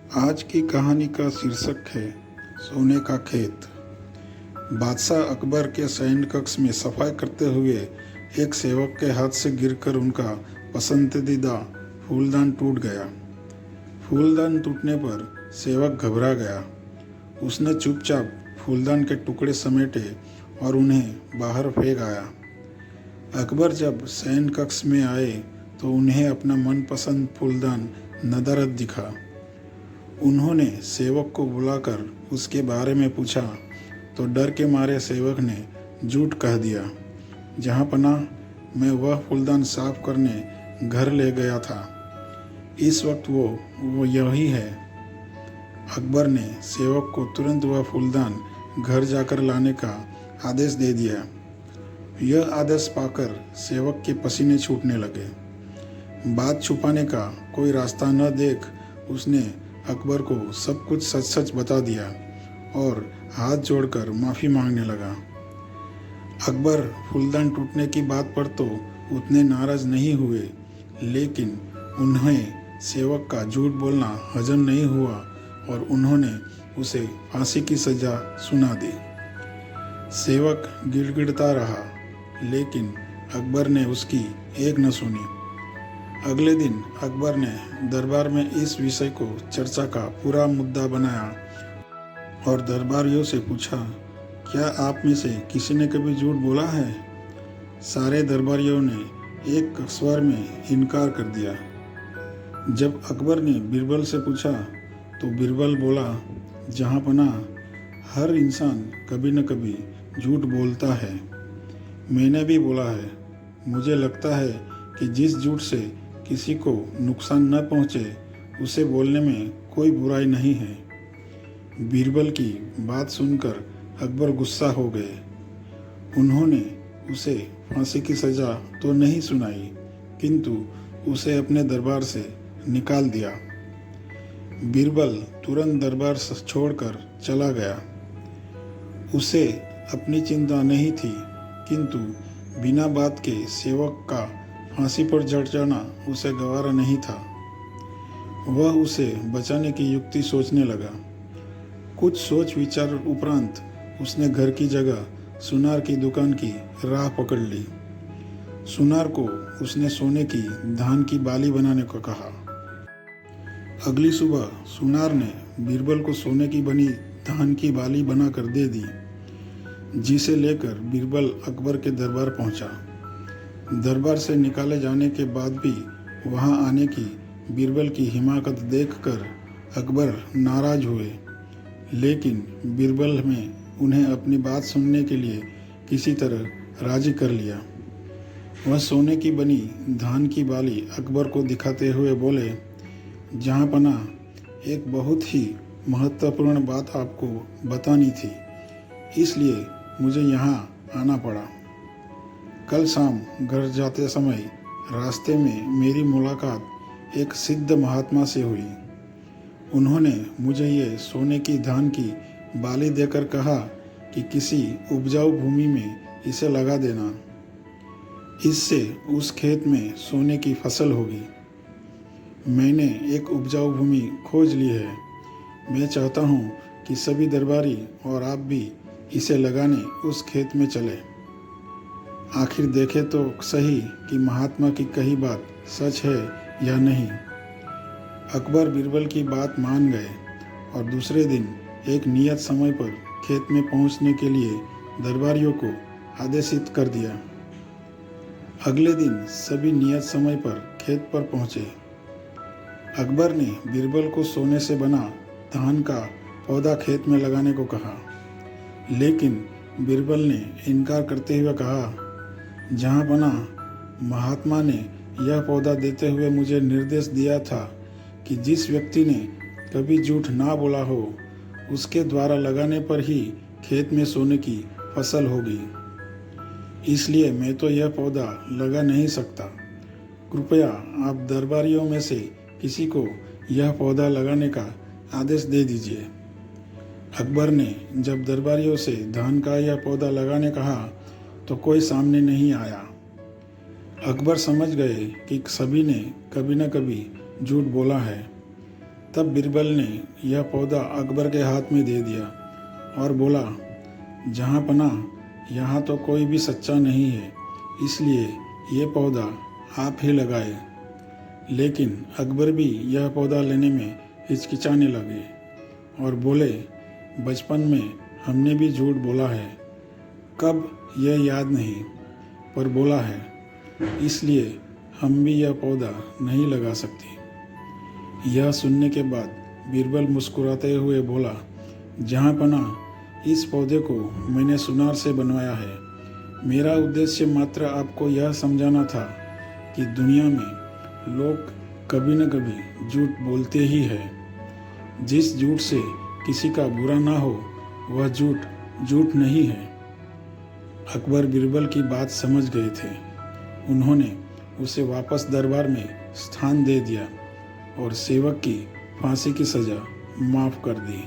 आज की कहानी का शीर्षक है सोने का खेत। बादशाह अकबर के शयन कक्ष में सफाई करते हुए एक सेवक के हाथ से गिरकर उनका पसंदीदा फूलदान टूट गया। फूलदान टूटने पर सेवक घबरा गया। उसने चुपचाप फूलदान के टुकड़े समेटे और उन्हें बाहर फेंक आया। अकबर जब शयन कक्ष में आए तो उन्हें अपना मनपसंद फूलदान नदारद दिखा। उन्होंने सेवक को बुलाकर उसके बारे में पूछा तो डर के मारे सेवक ने झूठ कह दिया। जहाँ पनाह मैं वह फूलदान साफ करने घर ले गया था। इस वक्त वो यही है। अकबर ने सेवक को तुरंत वह फूलदान घर जाकर लाने का आदेश दे दिया। यह आदेश पाकर सेवक के पसीने छूटने लगे। बात छुपाने का कोई रास्ता न देख उसने अकबर को सब कुछ सच सच बता दिया और हाथ जोड़कर माफ़ी मांगने लगा। अकबर फूलदान टूटने की बात पर तो उतने नाराज नहीं हुए, लेकिन उन्हें सेवक का झूठ बोलना हजम नहीं हुआ और उन्होंने उसे फांसी की सज़ा सुना दी। सेवक गिड़गिड़ता रहा, लेकिन अकबर ने उसकी एक न सुनी। अगले दिन अकबर ने दरबार में इस विषय को चर्चा का पूरा मुद्दा बनाया और दरबारियों से पूछा, क्या आप में से किसी ने कभी झूठ बोला है? सारे दरबारियों ने एक स्वर में इनकार कर दिया। जब अकबर ने बीरबल से पूछा तो बीरबल बोला, जहाँ पनाह हर इंसान कभी न कभी झूठ बोलता है। मैंने भी बोला है। मुझे लगता है कि जिस झूठ से किसी को नुकसान न पहुँचे उसे बोलने में कोई बुराई नहीं है। बीरबल की बात सुनकर अकबर गुस्सा हो गए। उन्होंने उसे फांसी की सज़ा तो नहीं सुनाई, किंतु उसे अपने दरबार से निकाल दिया। बीरबल तुरंत दरबार छोड़कर चला गया। उसे अपनी चिंता नहीं थी, किंतु बिना बात के सेवक का फांसी पर चढ़ जाना उसे गवारा नहीं था। वह उसे बचाने की युक्ति सोचने लगा। कुछ सोच विचार उपरांत उसने घर की जगह सुनार की दुकान की राह पकड़ ली। सुनार को उसने सोने की धान की बाली बनाने को कहा। अगली सुबह सुनार ने बीरबल को सोने की बनी धान की बाली बनाकर दे दी, जिसे लेकर बीरबल अकबर के दरबार पहुंचा। दरबार से निकाले जाने के बाद भी वहां आने की बीरबल की हिमाकत देखकर अकबर नाराज हुए, लेकिन बीरबल ने उन्हें अपनी बात सुनने के लिए किसी तरह राजी कर लिया। वह सोने की बनी धान की बाली अकबर को दिखाते हुए बोले, जहाँ पनाह एक बहुत ही महत्वपूर्ण बात आपको बतानी थी, इसलिए मुझे यहाँ आना पड़ा। कल शाम घर जाते समय रास्ते में मेरी मुलाकात एक सिद्ध महात्मा से हुई। उन्होंने मुझे ये सोने की धान की बाली देकर कहा कि किसी उपजाऊ भूमि में इसे लगा देना। इससे उस खेत में सोने की फसल होगी। मैंने एक उपजाऊ भूमि खोज ली है। मैं चाहता हूँ कि सभी दरबारी और आप भी इसे लगाने उस खेत में चले। आखिर देखे तो सही कि महात्मा की कही बात सच है या नहीं। अकबर बीरबल की बात मान गए और दूसरे दिन एक नियत समय पर खेत में पहुंचने के लिए दरबारियों को आदेशित कर दिया। अगले दिन सभी नियत समय पर खेत पर पहुंचे। अकबर ने बीरबल को सोने से बना धान का पौधा खेत में लगाने को कहा, लेकिन बीरबल ने इनकार करते हुए कहा, जहाँ पनाह महात्मा ने यह पौधा देते हुए मुझे निर्देश दिया था कि जिस व्यक्ति ने कभी झूठ ना बोला हो उसके द्वारा लगाने पर ही खेत में सोने की फसल होगी। इसलिए मैं तो यह पौधा लगा नहीं सकता। कृपया आप दरबारियों में से किसी को यह पौधा लगाने का आदेश दे दीजिए। अकबर ने जब दरबारियों से धान का यह पौधा लगाने कहा तो कोई सामने नहीं आया। अकबर समझ गए कि सभी ने कभी न कभी झूठ बोला है। तब बीरबल ने यह पौधा अकबर के हाथ में दे दिया और बोला, जहाँ पना यहाँ तो कोई भी सच्चा नहीं है, इसलिए ये पौधा आप ही लगाए। लेकिन अकबर भी यह पौधा लेने में हिचकिचाने लगे और बोले, बचपन में हमने भी झूठ बोला है, कब यह याद नहीं, पर बोला है, इसलिए हम भी यह पौधा नहीं लगा सकते। यह सुनने के बाद बीरबल मुस्कुराते हुए बोला, जहाँ पना इस पौधे को मैंने सुनार से बनवाया है। मेरा उद्देश्य मात्र आपको यह समझाना था कि दुनिया में लोग कभी न कभी झूठ बोलते ही है। जिस झूठ से किसी का बुरा ना हो वह झूठ नहीं है। अकबर बीरबल की बात समझ गए थे। उन्होंने उसे वापस दरबार में स्थान दे दिया और सेवक की फांसी की सज़ा माफ़ कर दी।